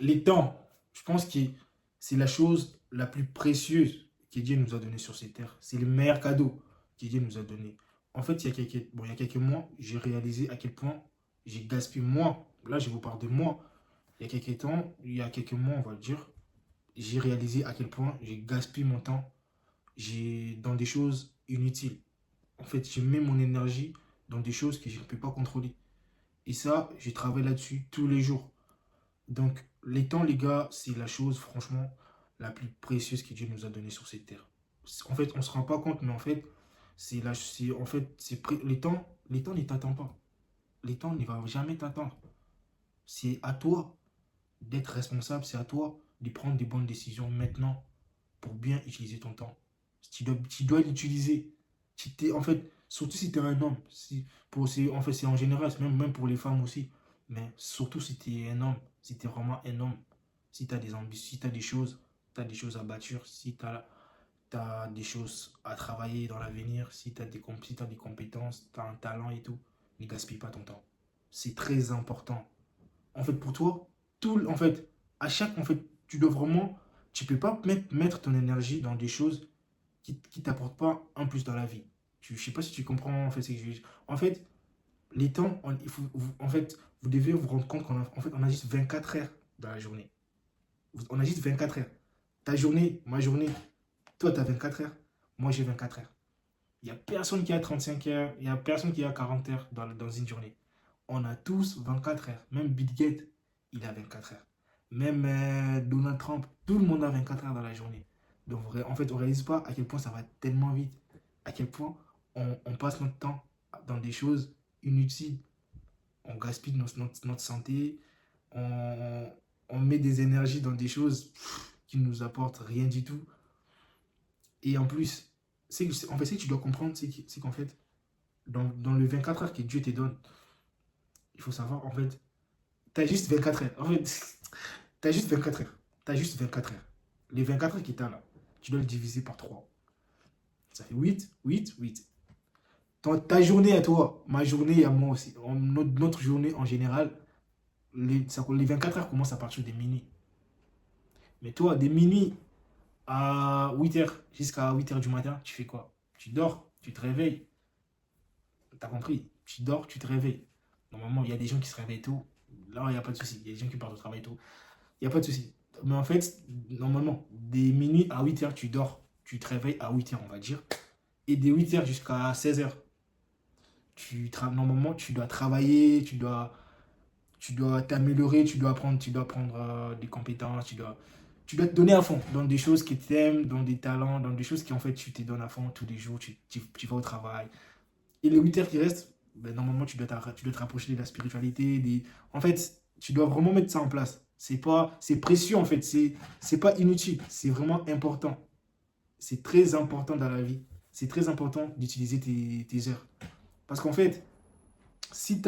les temps, je pense que c'est la chose la plus précieuse que Dieu nous a donnée sur cette terre. C'est le meilleur cadeau que Dieu nous a donné. En fait, il y a quelques mois, j'ai réalisé à quel point j'ai gaspillé moi. Là, je vous parle de moi. Il y a quelques temps, il y a quelques mois, on va le dire, j'ai réalisé à quel point j'ai gaspillé mon temps dans des choses inutiles. En fait, je mets mon énergie dans des choses que je ne peux pas contrôler. Et ça, je travaille là-dessus tous les jours. Donc, les temps, les gars, c'est la chose, franchement, la plus précieuse que Dieu nous a donnée sur cette terre. En fait, on ne se rend pas compte, mais en fait, les temps ne t'attendent pas. Les temps ne vont jamais t'attendre. C'est à toi d'être responsable, c'est à toi de prendre des bonnes décisions maintenant pour bien utiliser ton temps. Tu dois l'utiliser. En fait, surtout si tu es un homme. En fait, c'est en général, c'est même pour les femmes aussi. Mais surtout si tu es un homme, si tu es vraiment un homme, si tu as des ambitions, si tu as des choses, à bâtir, si tu as des choses à travailler dans l'avenir, si t'as des compétences, tu as un talent et tout, ne gaspille pas ton temps. C'est très important. En fait, pour toi, en fait, en fait, tu dois vraiment, tu peux pas mettre ton énergie dans des choses qui t'apportent pas un plus dans la vie. Je sais pas si tu comprends en fait ce que je veux dire. En fait, les temps, en fait, vous devez vous rendre compte on a juste 24 heures dans la journée. On a juste 24 heures. Ta journée, ma journée, toi tu as 24 heures, moi j'ai 24 heures. Il n'y a personne qui a 35 heures, il n'y a personne qui a 40 heures dans une journée. On a tous 24 heures. Même Bill Gates, il a 24 heures. Même Donald Trump, tout le monde a 24 heures dans la journée. Donc, en fait, on ne réalise pas à quel point ça va tellement vite. À quel point on passe notre temps dans des choses inutiles. On gaspille notre santé. On, on met des énergies dans des choses qui ne nous apportent rien du tout. Et en plus, en fait, ce que tu dois comprendre, c'est qu'en fait, dans le 24 heures que Dieu te donne, il faut savoir, en fait, tu as juste 24 heures. En fait, tu as juste 24 heures. Tu as juste 24 heures. Les 24 heures qui t'as là, tu dois le diviser par 3. Ça fait 8, 8, 8. Ta journée à toi, ma journée à moi aussi, notre journée en général, les 24 heures commencent à partir des minuit. Mais toi, des minuit à 8 heures jusqu'à 8 heures du matin, tu fais quoi? Tu dors, tu te réveilles. T'as compris? Tu dors, tu te réveilles. Normalement, il y a des gens qui se réveillent tôt. Là, il n'y a pas de souci. Il y a des gens qui partent au travail tôt. Il n'y a pas de souci. Mais en fait, normalement, des minuit à 8 heures, tu dors. Tu te réveilles à 8 heures, on va dire. Et de 8 heures jusqu'à 16 heures, normalement, tu dois travailler, tu dois t'améliorer, tu dois prendre des compétences, tu dois te donner à fond dans des choses que tu aimes, dans des talents, dans des choses qui en fait tu te donnes à fond tous les jours, tu vas au travail. Et les 8 heures qui restent, ben, normalement tu dois te rapprocher de la spiritualité. En fait, tu dois vraiment mettre ça en place. C'est précieux en fait, c'est pas inutile, c'est vraiment important. C'est très important dans la vie. C'est très important d'utiliser tes heures. Parce qu'en fait, si,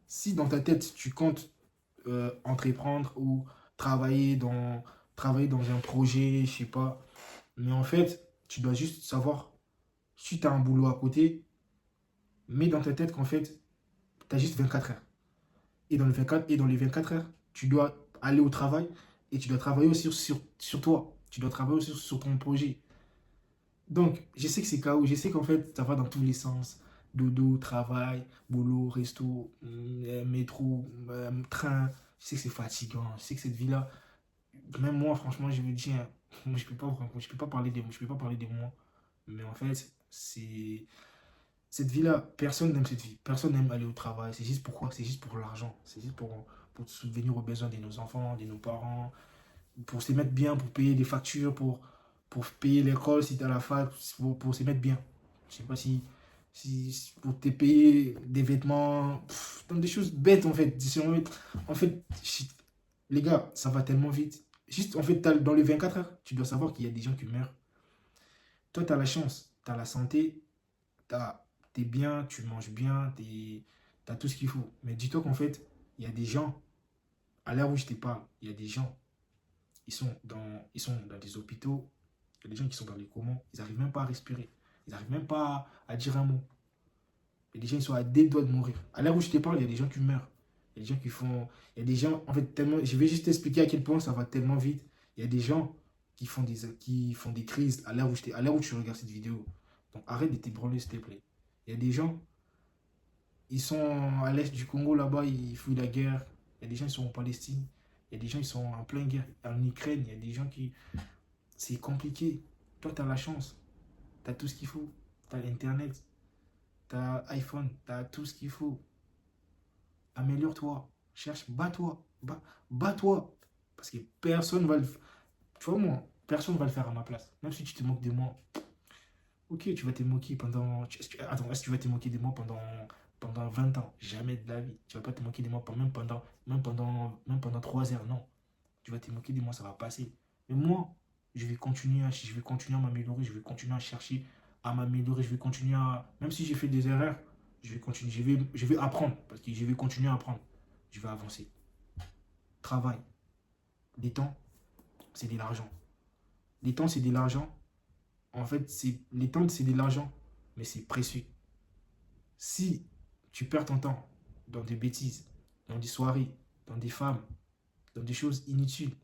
si dans ta tête tu comptes entreprendre ou travailler dans, travailler dans un projet, je sais pas, mais en fait, tu dois juste savoir, si tu as un boulot à côté, mets dans ta tête qu'en fait, tu as juste 24 heures. Et dans les 24 heures, tu dois aller au travail et tu dois travailler aussi sur toi. Tu dois travailler aussi sur ton projet. Donc, je sais que c'est chaos, je sais qu'en fait, ça va dans tous les sens. Dodo, travail, boulot, resto, métro, train. Je sais que c'est fatigant. Je sais que cette vie-là, même moi, franchement, je me dis, hein, moi, je peux pas parler je peux pas parler de moi. Mais en fait, cette vie-là, personne n'aime cette vie. Personne n'aime aller au travail. C'est juste pourquoi? C'est juste pour l'argent. C'est juste pour subvenir aux besoins de nos enfants, de nos parents, pour se mettre bien, pour payer des factures, pour payer l'école si tu à la fac, pour se mettre bien. Je sais pas pour te payer des vêtements, dans des choses bêtes en fait. En fait, les gars, ça va tellement vite. Juste, en fait, dans les 24 heures, tu dois savoir qu'il y a des gens qui meurent. Toi, tu as la chance, tu as la santé, t'es bien, tu manges bien, t'as tout ce qu'il faut. Mais dis-toi qu'en fait, il y a des gens, à l'heure où je te parle, il y a des gens, ils sont dans des hôpitaux, il y a des gens qui sont dans les coma, ils n'arrivent même pas à respirer, ils n'arrivent même pas à dire un mot. Il y a des gens qui sont à des doigts de mourir. À l'heure où je te parle, il y a des gens qui meurent. Il y a des gens qui font... Il y a des gens, en fait, tellement... Je vais juste t'expliquer à quel point ça va tellement vite. Il y a des gens qui font des crises à l'heure où tu regardes cette vidéo. Donc arrête de t'ébranler, s'il te plaît. Il y a des gens, ils sont à l'est du Congo, là-bas, ils fuient la guerre. Il y a des gens, ils sont en Palestine. Il y a des gens, ils sont en pleine guerre. En Ukraine, il y a des gens qui... C'est compliqué. Toi, tu as la chance. Tu as tout ce qu'il faut. Tu as Internet. Tu as iPhone. Tu as tout ce qu'il faut. Améliore-toi. Cherche, bats-toi. Bats-toi. Parce que personne va le... Tu vois, moi, personne va le faire à ma place. Même si tu te moques de moi. Ok, tu vas te moquer pendant... Attends, est-ce que tu vas te moquer de moi pendant 20 ans? Jamais de la vie. Tu vas pas te moquer de moi même pendant 3 heures. Non. Tu vas te moquer de moi, ça va passer. Mais moi, je vais continuer à m'améliorer, je vais continuer à chercher à m'améliorer, je vais continuer à... Même si j'ai fait des erreurs, je vais continuer, je vais apprendre, parce que je vais continuer à apprendre. Je vais avancer. Travail. Les temps, c'est de l'argent. Les temps, c'est de l'argent. En fait, les temps, c'est de l'argent, mais c'est précieux. Si tu perds ton temps dans des bêtises, dans des soirées, dans des femmes, dans des choses inutiles,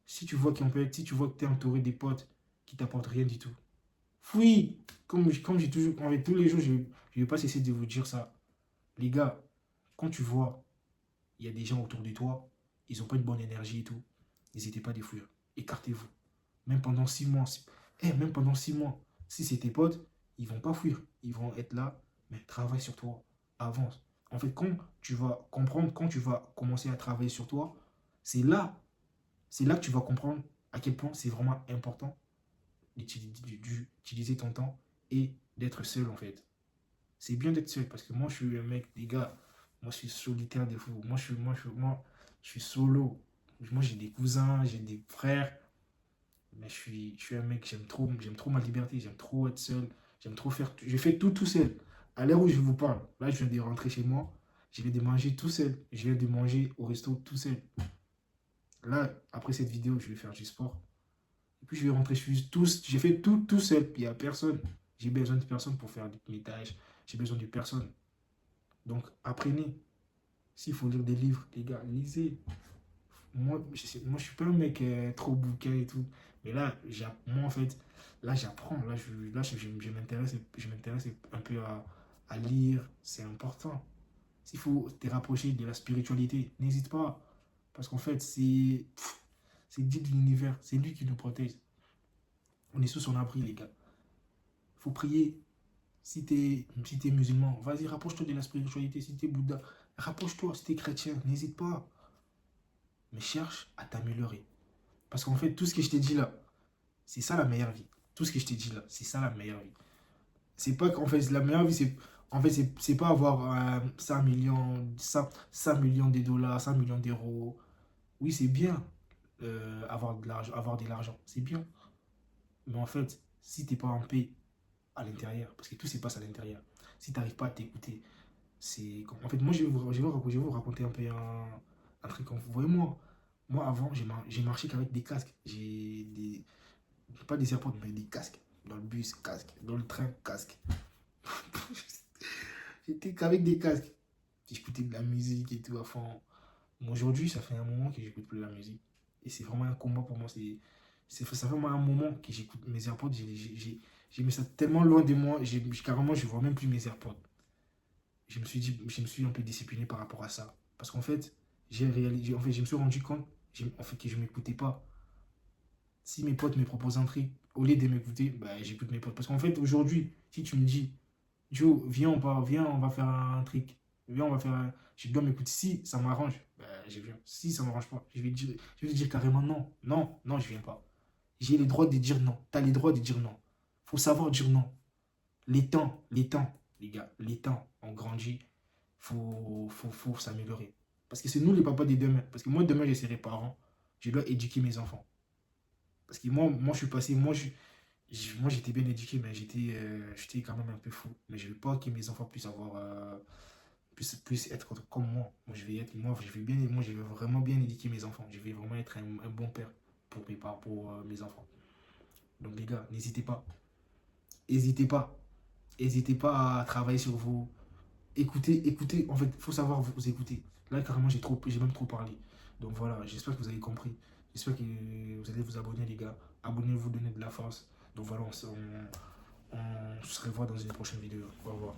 si tu vois que tu es entouré des potes qui t'apportent rien du tout, fuis. Comme j'ai toujours, avec tous les jours, je ne vais pas cesser de vous dire ça. Les gars, quand tu vois, il y a des gens autour de toi, ils n'ont pas une bonne énergie et tout, n'hésitez pas à les fuir. Écartez-vous. Même pendant 6 mois. Même pendant 6 mois. Si c'est tes potes, ils vont pas fuir. Ils vont être là, mais travaille sur toi. Avance. En fait, quand tu vas comprendre, quand tu vas commencer à travailler sur toi, c'est là, c'est là que tu vas comprendre à quel point c'est vraiment important d'utiliser ton temps et d'être seul en fait. C'est bien d'être seul parce que moi je suis un mec, les gars, moi je suis solitaire de fou. Je suis solo. Moi j'ai des cousins, j'ai des frères, mais je suis un mec, j'aime trop ma liberté, j'aime trop être seul, j'aime trop faire, je fais tout seul. À l'heure où je vous parle, là je viens de rentrer chez moi, je viens de manger tout seul, je viens de manger au resto tout seul. Là, après cette vidéo, je vais faire du sport. Et puis je vais rentrer, j'ai fait tout seul. Il n'y a personne. J'ai besoin de personne pour faire mes tâches. J'ai besoin de personne. Donc apprenez. S'il faut lire des livres, les gars, lisez. Moi je suis pas un mec trop bouquin et tout. Mais là, moi en fait, là j'apprends. Je m'intéresse un peu à lire. C'est important. S'il faut te rapprocher de la spiritualité, n'hésite pas. Parce qu'en fait, c'est Dieu de l'univers. C'est lui qui nous protège. On est sous son abri, les gars. Faut prier. Si t'es musulman, vas-y, rapproche-toi de la spiritualité. Si t'es Bouddha, rapproche-toi. Si t'es chrétien, n'hésite pas. Mais cherche à t'améliorer. Parce qu'en fait, tout ce que je t'ai dit là, c'est ça la meilleure vie. Tout ce que je t'ai dit là, c'est ça la meilleure vie. C'est pas qu'en fait, la meilleure vie, c'est pas avoir 5 millions, 5 millions de dollars, 5 millions d'euros. Oui, c'est bien avoir de l'argent. C'est bien. Mais en fait, si t'es pas en paix à l'intérieur, parce que tout se passe à l'intérieur, si tu n'arrives pas à t'écouter, c'est... En fait, moi, je vais vous raconter un peu un truc. Vous voyez, moi avant, j'ai marché qu'avec des casques. Pas des AirPods, mais des casques. Dans le bus, casque. Dans le train, casque. J'étais qu'avec des casques. J'écoutais de la musique et tout à fond. Mais aujourd'hui, ça fait un moment que j'écoute plus de la musique. Et c'est vraiment un combat pour moi. Ça fait vraiment un moment que j'écoute mes AirPods. J'ai mis ça tellement loin de moi. Carrément, je vois même plus mes AirPods. Je me suis un peu discipliné par rapport à ça. Parce qu'en fait, en fait, je me suis rendu compte en fait, que je ne m'écoutais pas. Si mes potes me proposent un truc, au lieu de m'écouter, bah, j'écoute mes potes. Parce qu'en fait, aujourd'hui, si tu me dis, Joe, viens, on va faire un truc. Viens, on va faire un... Je dois m'écouter. Si ça m'arrange, bah, je viens. Si ça ne m'arrange pas, je vais te dire carrément non. Non, non, je viens pas. J'ai le droit de dire non. Tu as le droit de dire non. Faut savoir dire non. Les gars, les temps, on grandit. Faut s'améliorer. Parce que c'est nous les papas de demain. Parce que moi, demain, je serai parent. Je dois éduquer mes enfants. Parce que moi je suis passé, moi j'étais bien éduqué, mais j'étais quand même un peu fou. Mais je veux pas que mes enfants puissent avoir, puissent être comme moi. Moi je vais vraiment bien éduquer mes enfants. Je vais vraiment être un bon père pour mes enfants. Donc les gars, n'hésitez pas. N'hésitez pas. N'hésitez pas à travailler sur vous. écoutez, en fait, il faut savoir vous écouter. Là, carrément, j'ai même trop parlé. Donc voilà, j'espère que vous avez compris. J'espère que vous allez vous abonner, les gars. Abonnez-vous, donnez de la force. Donc voilà, on se revoit dans une prochaine vidéo. Au revoir.